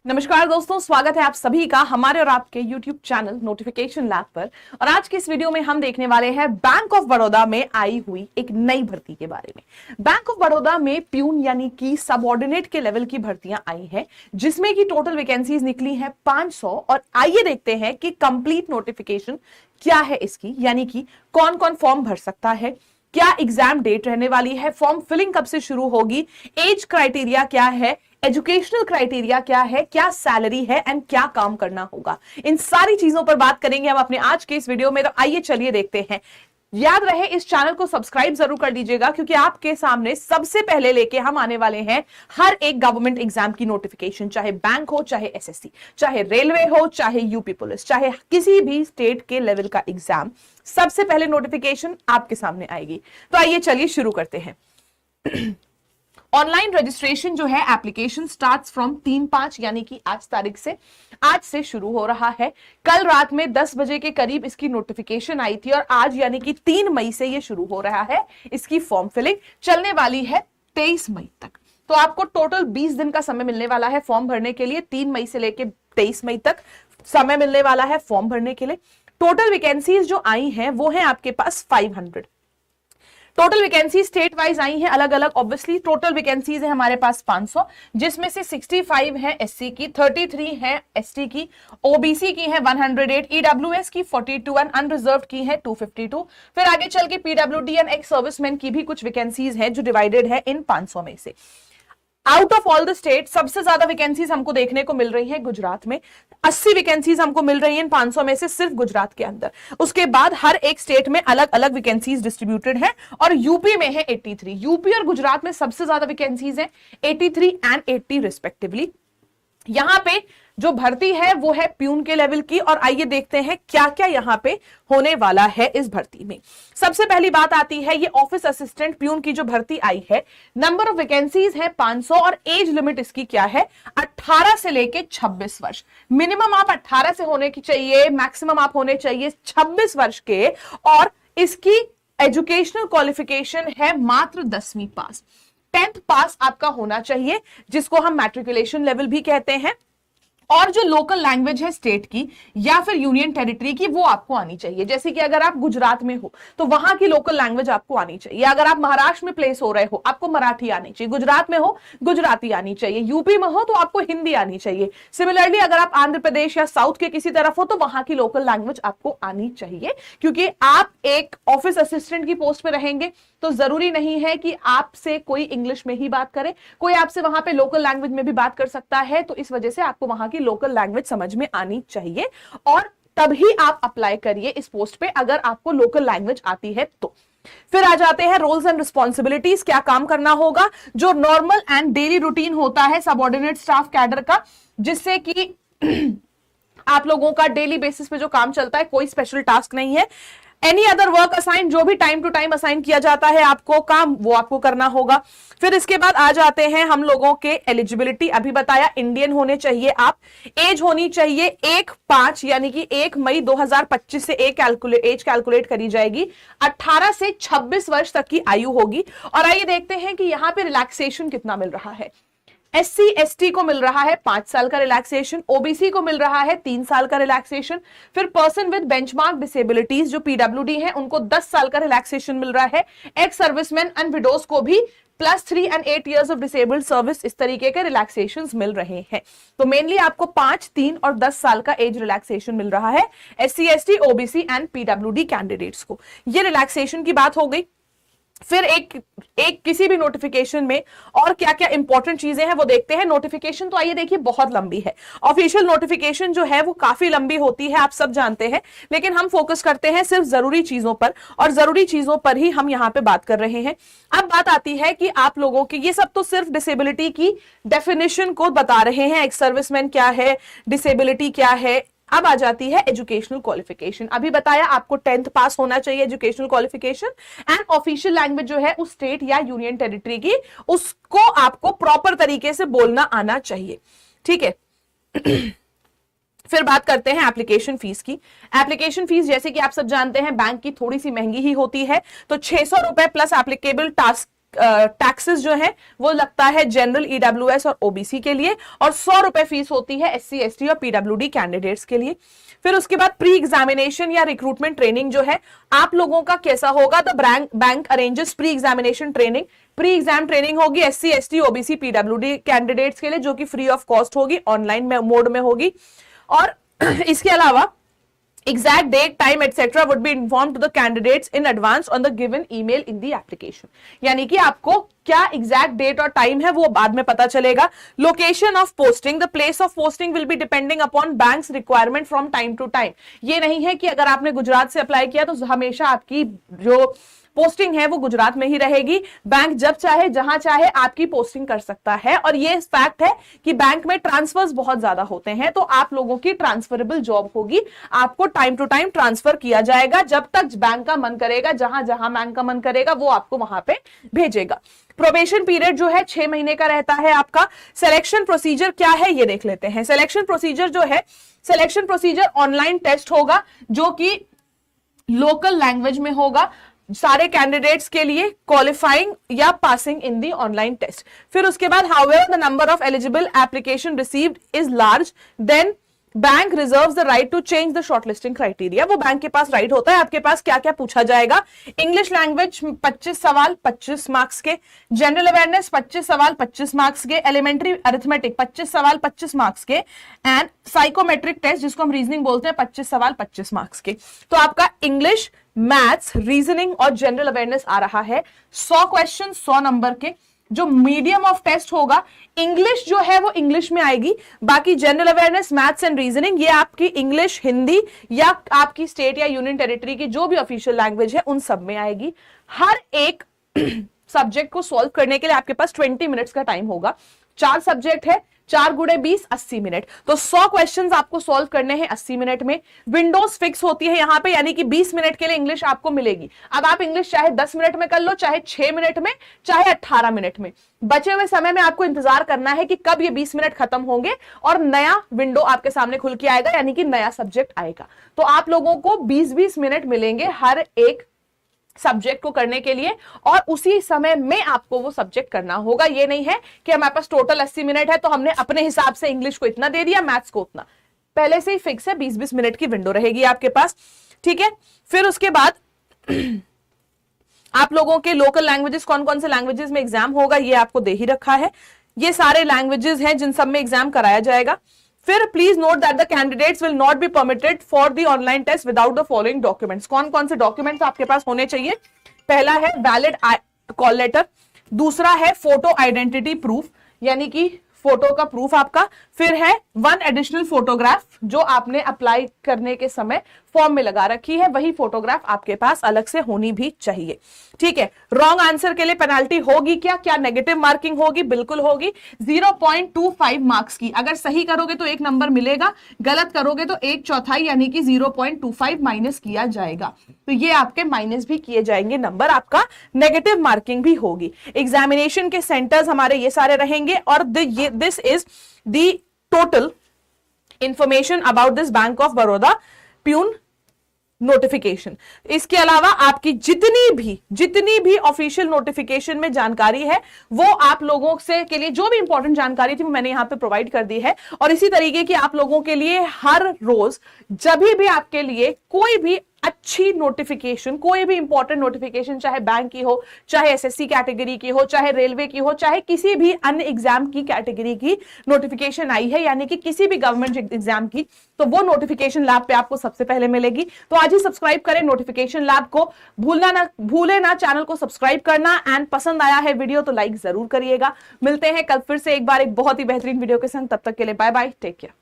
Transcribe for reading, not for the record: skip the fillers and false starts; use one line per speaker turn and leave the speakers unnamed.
नमस्कार दोस्तों, स्वागत है आप सभी का हमारे और आपके YouTube चैनल नोटिफिकेशन लैब पर। और आज के इस वीडियो में हम देखने वाले हैं बैंक ऑफ बड़ौदा में आई हुई एक नई भर्ती के बारे में। बैंक ऑफ बड़ौदा में प्यून यानी कि सबऑर्डिनेट के लेवल की भर्तियां आई हैं, जिसमें की टोटल वैकेंसीज निकली है 500। और आइए देखते हैं कि कंप्लीट नोटिफिकेशन क्या है इसकी, यानी कि कौन कौन फॉर्म भर सकता है, क्या एग्जाम डेट रहने वाली है, फॉर्म फिलिंग कब से शुरू होगी, एज क्राइटेरिया क्या है, एजुकेशनल क्राइटेरिया क्या है, क्या सैलरी है एंड क्या काम करना होगा। इन सारी चीजों पर बात करेंगे हम अपने आज के इस वीडियो में। तो आइए चलिए देखते हैं। याद रहे इस चैनल को सब्सक्राइब जरूर कर लीजिएगा, क्योंकि आपके सामने सबसे पहले लेके हम आने वाले हैं हर एक गवर्नमेंट एग्जाम की नोटिफिकेशन, चाहे बैंक हो, चाहे एसएससी, चाहे रेलवे हो, चाहे यूपी पुलिस, चाहे किसी भी स्टेट के लेवल का एग्जाम, सबसे पहले नोटिफिकेशन आपके सामने आएगी। तो आइए चलिए शुरू करते हैं। ऑनलाइन रजिस्ट्रेशन जो है एप्लीकेशन स्टार्ट्स फ्रॉम 3/5 यानी कि आज से शुरू हो रहा है। कल रात में 10 बजे के करीब इसकी नोटिफिकेशन आई थी और आज यानी कि 3 मई से ये शुरू हो रहा है। इसकी फॉर्म फिलिंग चलने वाली है 23 मई तक। तो आपको टोटल 20 दिन का समय मिलने वाला है फॉर्म भरने के लिए। 3 मई से लेकर 23 मई तक समय मिलने वाला है फॉर्म भरने के लिए। टोटल वैकेंसीज जो आई हैं वो है आपके पास 500। Total vacancy state wise I है अलग अलग। ऑब्वियसली टोटल वैकेंसीज है हमारे पास 500, जिसमें से 65 है एससी की, 33 है एसटी की, ओबीसी की है 108, ईडब्ल्यूएस की 42 एंड अनरिजर्व्ड की है 252। फिर आगे चल के पीडब्ल्यूडी एंड एक्स सर्विसमैन की भी कुछ वैकेंसीज है जो डिवाइडेड है इन 500 में से। Out of all the state सबसे ज्यादा वैकेंसीज हमको देखने को मिल रही है गुजरात में। 80 वैकेंसीज हमको मिल रही हैं इन 500 में से सिर्फ गुजरात के अंदर। उसके बाद हर एक स्टेट में अलग अलग वैकेंसीज डिस्ट्रीब्यूटेड है और यूपी में है 83। यूपी और गुजरात में सबसे ज्यादा वैकेंसीज है 83 एंड 80 रिस्पेक्टिवली। यहां पे जो भर्ती है वो है प्यून के लेवल की। और आइए देखते हैं क्या क्या यहां पे होने वाला है इस भर्ती में। सबसे पहली बात आती है ये ऑफिस असिस्टेंट प्यून की जो भर्ती आई है। नंबर ऑफ वैकेंसीज है 500 और एज लिमिट इसकी क्या है 18 से लेके 26 वर्ष। मिनिमम आप 18 से होने की चाहिए, मैक्सिमम आप होने चाहिए 26 वर्ष के। और इसकी एजुकेशनल क्वालिफिकेशन है मात्र 10वीं पास, 10th पास आपका होना चाहिए, जिसको हम मैट्रिकुलेशन लेवल भी कहते हैं। और जो लोकल लैंग्वेज है स्टेट की या फिर यूनियन टेरिटरी की वो आपको आनी चाहिए। जैसे कि अगर आप गुजरात में हो तो वहां की लोकल लैंग्वेज आपको आनी चाहिए। अगर आप महाराष्ट्र में प्लेस हो रहे हो आपको मराठी आनी चाहिए, गुजरात में हो गुजराती आनी चाहिए, यूपी में हो तो आपको हिंदी आनी चाहिए। सिमिलरली अगर आप आंध्र प्रदेश या साउथ के किसी तरफ हो तो वहां की लोकल लैंग्वेज आपको आनी चाहिए, क्योंकि आप एक ऑफिस असिस्टेंट की पोस्ट पे रहेंगे तो जरूरी नहीं है कि आपसे कोई इंग्लिश में ही बात करे, कोई आपसे वहां पे लोकल लैंग्वेज में भी बात कर सकता है। तो इस वजह से आपको वहां की लोकल लैंग्वेज समझ में आनी चाहिए और तभी आप अप्लाई करिए इस पोस्ट पे अगर आपको लोकल लैंग्वेज आती है तो। फिर आ जाते हैं रोल्स एंड रिस्पॉन्सिबिलिटीज, क्या काम करना होगा। जो नॉर्मल एंड डेली रूटीन होता है सबऑर्डिनेट स्टाफ कैडर का, जिससे कि आप लोगों का डेली बेसिस पे जो काम चलता है, कोई स्पेशल टास्क नहीं है। एनी अदर वर्क असाइन, जो भी टाइम टू टाइम असाइन किया जाता है आपको काम, वो आपको करना होगा। फिर इसके बाद आ जाते हैं हम लोगों के एलिजिबिलिटी। अभी बताया इंडियन होने चाहिए आप, एज होनी चाहिए 1/5 यानी कि 1 मई 2025 से एज कैलकुलेट करी जाएगी। 18 से 26 वर्ष तक की आयु होगी। और आइए देखते हैं कि यहां पे रिलैक्सेशन कितना मिल रहा है। एससी एसटी को मिल रहा है 5 साल का रिलैक्सेशन, ओबीसी को मिल रहा है 3 साल का रिलैक्सेशन। फिर पर्सन विद बेंचमार्क डिसेबिलिटीज जो पीडब्ल्यूडी है उनको 10 साल का रिलैक्सेशन मिल रहा है। एक्स सर्विसमैन एंड विडोज को भी +3 and 8 years of disabled service इस तरीके के रिलैक्सेशन मिल रहे हैं। तो मेनली आपको 5, 3 और 10 साल का एज रिलैक्सेशन मिल रहा है SC ST OBC and PWD candidates को। ये रिलैक्सेशन की बात हो गई। फिर एक किसी भी नोटिफिकेशन में और क्या क्या इंपॉर्टेंट चीजें हैं वो देखते हैं। नोटिफिकेशन तो आइए देखिए बहुत लंबी है, ऑफिशियल नोटिफिकेशन जो है वो काफी लंबी होती है, आप सब जानते हैं। लेकिन हम फोकस करते हैं सिर्फ जरूरी चीजों पर, और जरूरी चीजों पर ही हम यहाँ पे बात कर रहे हैं। अब बात आती है कि आप लोगों की, ये सब तो सिर्फ डिसेबिलिटी की डेफिनेशन को बता रहे हैं, एक्स सर्विसमैन क्या है, डिसेबिलिटी क्या है। अब आ जाती है एजुकेशनल क्वालिफिकेशन। अभी बताया आपको 10th पास होना चाहिए educational qualification, and official language जो है उस स्टेट या यूनियन टेरिटरी की, उसको आपको प्रॉपर तरीके से बोलना आना चाहिए। ठीक है। फिर बात करते हैं एप्लीकेशन फीस की। एप्लीकेशन फीस जैसे कि आप सब जानते हैं बैंक की थोड़ी सी महंगी ही होती है, तो 600 रुपए प्लस एप्लीकेबल टास्क टैक्सेस जो है वो लगता है जनरल, ईडब्ल्यूएस और ओबीसी के लिए, और 100 रुपए फीस होती है एससी, एसटी और पीडब्ल्यूडी कैंडिडेट्स के लिए। फिर उसके बाद प्री एग्जामिनेशन या रिक्रूटमेंट ट्रेनिंग जो है आप लोगों का कैसा होगा, तो bank arranges pre examination training, pre exam training होगी SC, ST, OBC, PWD candidates के लिए, जो कि फ्री ऑफ कॉस्ट होगी, ऑनलाइन मोड में होगी। और इसके अलावा exact date, time, etc. would be informed to the candidates in advance on the given email in the application। यानी कि आपको क्या एग्जैक्ट डेट और टाइम है वो बाद में पता चलेगा। Location of posting, the place of posting will be depending upon bank's requirement from time to time. ये नहीं है कि अगर आपने गुजरात से अप्लाई किया तो हमेशा आपकी जो पोस्टिंग है वो गुजरात में ही रहेगी। बैंक जब चाहे जहां चाहे आपकी पोस्टिंग कर सकता है, और ये फैक्ट है कि बैंक में ट्रांसफर्स बहुत ज्यादा होते हैं, तो आप लोगों की ट्रांसफरेबल जॉब होगी, आपको टाइम टू टाइम ट्रांसफर किया जाएगा जब तक बैंक का मन करेगा, जहां जहां बैंक का मन करेगा वो आपको वहां पे भेजेगा। प्रोबेशन पीरियड जो है 6 महीने का रहता है आपका। सिलेक्शन प्रोसीजर क्या है ये देख लेते हैं। सिलेक्शन प्रोसीजर जो है, सिलेक्शन प्रोसीजर ऑनलाइन टेस्ट होगा जो कि लोकल लैंग्वेज में होगा सारे कैंडिडेट्स के लिए, क्वालिफाइंग या passing in the online test. फिर उसके बाद however the number of eligible application received is large, then bank reserves the right to change the shortlisting criteria. वो बैंक के पास राइट होता है, आपके पास क्या क्या पूछा जाएगा। इंग्लिश लैंग्वेज 25 सवाल 25 मार्क्स के, जनरल अवेयरनेस 25 सवाल 25 मार्क्स के, एलिमेंट्री अरिथमेटिक 25 सवाल 25 मार्क्स के, एंड साइकोमेट्रिक टेस्ट जिसको हम रीजनिंग बोलते हैं 25 सवाल 25 मार्क्स के। तो आपका इंग्लिश, मैथ्स, रीजनिंग और जनरल अवेयरनेस आ रहा है 100 क्वेश्चन 100 नंबर के। जो मीडियम ऑफ टेस्ट होगा, इंग्लिश जो है वो इंग्लिश में आएगी, बाकी general awareness, maths and reasoning ये आपकी इंग्लिश, हिंदी या आपकी स्टेट या यूनियन टेरिटरी की जो भी ऑफिशियल लैंग्वेज है उन सब में आएगी। हर एक सब्जेक्ट को सॉल्व करने के लिए आपके पास 20 मिनट्स का टाइम होगा। 4 सब्जेक्ट है, 4 गुणे 20 80 मिनट, तो 100 क्वेश्चंस आपको सॉल्व करने हैं 80 मिनट में। विंडोज फिक्स होती है यहां पे, यानी कि 20 मिनट के लिए इंग्लिश आपको मिलेगी। अब आप इंग्लिश चाहे 10 मिनट में कर लो, चाहे 6 मिनट में, चाहे 18 मिनट में। बचे हुए समय में आपको इंतजार करना है कि कब ये 20 मिनट खत्म होंगे और नया विंडो आपके सामने खुल के आएगा, यानी कि नया सब्जेक्ट आएगा। तो आप लोगों को 20-20 मिनट मिलेंगे हर एक सब्जेक्ट को करने के लिए, और उसी समय में आपको वो सब्जेक्ट करना होगा। ये नहीं है कि हमारे पास टोटल 80 मिनट है तो हमने अपने हिसाब से इंग्लिश को इतना दे दिया, मैथ्स को उतना। पहले से ही फिक्स है, 20-20 मिनट की विंडो रहेगी आपके पास, ठीक है। फिर उसके बाद आप लोगों के लोकल लैंग्वेजेस, कौन कौन से लैंग्वेजेस में एग्जाम होगा ये आपको दे ही रखा है। ये सारे लैंग्वेजेस हैं जिन सब में एग्जाम कराया जाएगा। फिर please note that the candidates will not be permitted for the online test without the following documents. कौन कौन से डॉक्यूमेंट्स आपके पास होने चाहिए? पहला है वैलिड कॉल लेटर, दूसरा है फोटो आइडेंटिटी प्रूफ, यानी कि फोटो का प्रूफ आपका। फिर है 1 एडिशनल फोटोग्राफ जो आपने अप्लाई करने के समय फॉर्म में लगा रखी है, वही फोटोग्राफ आपके पास अलग से होनी भी चाहिए, ठीक है। रॉन्ग आंसर के लिए पेनाल्टी होगी क्या? क्या नेगेटिव मार्किंग होगी? बिल्कुल होगी, 0.25 मार्क्स की। अगर सही करोगे तो 1 नंबर मिलेगा, गलत करोगे तो 1/4 यानी कि 0.25 माइनस किया जाएगा। तो ये आपके माइनस भी किए जाएंगे नंबर, आपका नेगेटिव मार्किंग भी होगी। एग्जामिनेशन के सेंटर्स हमारे ये सारे रहेंगे, और this is the total information about this bank of Baroda peon notification. इसके अलावा आपकी जितनी भी ऑफिशियल नोटिफिकेशन में जानकारी है वो आप लोगों से के लिए जो भी इंपॉर्टेंट जानकारी थी वो मैंने यहां पे प्रोवाइड कर दी है। और इसी तरीके की आप लोगों के लिए हर रोज जब भी आपके लिए कोई भी अच्छी नोटिफिकेशन, कोई भी इंपॉर्टेंट नोटिफिकेशन, चाहे बैंक की हो, चाहे एसएससी कैटेगरी की हो, चाहे रेलवे की हो, चाहे किसी भी अन्य एग्जाम की कैटेगरी की नोटिफिकेशन आई है, यानी कि किसी भी गवर्नमेंट एग्जाम की, तो वो नोटिफिकेशन लैब पे आपको सबसे पहले मिलेगी। तो आज ही सब्सक्राइब करें नोटिफिकेशन लैब को, भूले ना चैनल को सब्सक्राइब करना। एंड पसंद आया है वीडियो तो लाइक जरूर करिएगा। मिलते हैं कल फिर से एक बार एक बहुत ही बेहतरीन वीडियो के संग, तब तक के लिए बाय बाय, टेक केयर।